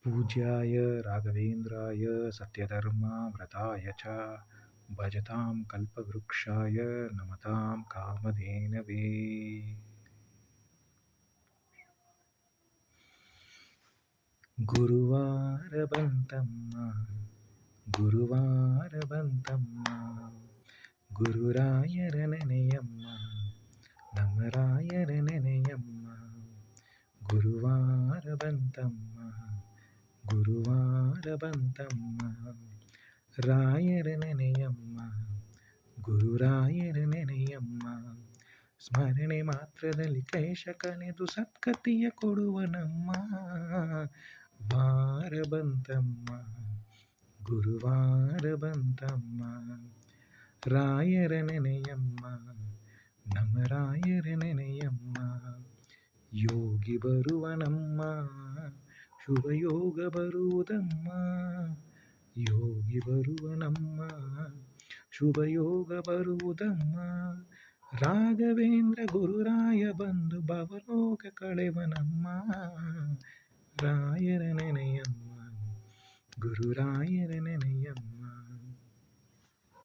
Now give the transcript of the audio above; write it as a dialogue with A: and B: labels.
A: पूज्याय राघवेन्द्राय सत्यधर्मव्रताय च भजतां कल्पवृक्षाय नमतां कामधेनवे। ಗುರುವಾರ ಬಂತಮ್ಮ ಗುರುವಾರ ಬಂತಮ್ಮ ಗುರುರಾಯರ ನೆನೆಯಮ್ಮ ನಮ್ಮ ರಾಯರ ನೆನೆಯಮ್ಮ. ಗುರುವಾರ ಬಂತಮ್ಮ ಗುರುವಾರ ಬಂತಮ್ಮ ರಾಯರ ನೆನೆಯಮ್ಮ ಗುರುರಾಯರ ನೆನೆಯಮ್ಮ. ಸ್ಮರಣೆ ಮಾತ್ರದಲ್ಲಿ ಕ್ಲೇಶ ಕಳೆದು ಸದ್ಗತಿಯ ಕೊಡುವನಮ್ಮ. ವಾರ ಬಂತಮ್ಮ ಗುರುವಾರ ಬಂತಮ್ಮ ರಾಯರ ನೆನೆಯಮ್ಮ ನಮ್ಮ ರಾಯರ ನೆನೆಯಮ್ಮ. ಯೋಗಿ ಬರುವನಮ್ಮ ಶುಭಯೋಗ ಬರುವುದಮ್ಮ. ಯೋಗಿ ಬರುವನಮ್ಮ ಶುಭಯೋಗ ಬರುವುದಮ್ಮ. ರಾಘವೇಂದ್ರ ಗುರುರಾಯ ಬಂದು ಭವಲೋಕ ಕಳೆವನಮ್ಮ. ರಾಯರ ನೆನೆಯಮ್ಮ ಗುರುರಾಯರ ನೆನೆಯಮ್ಮ.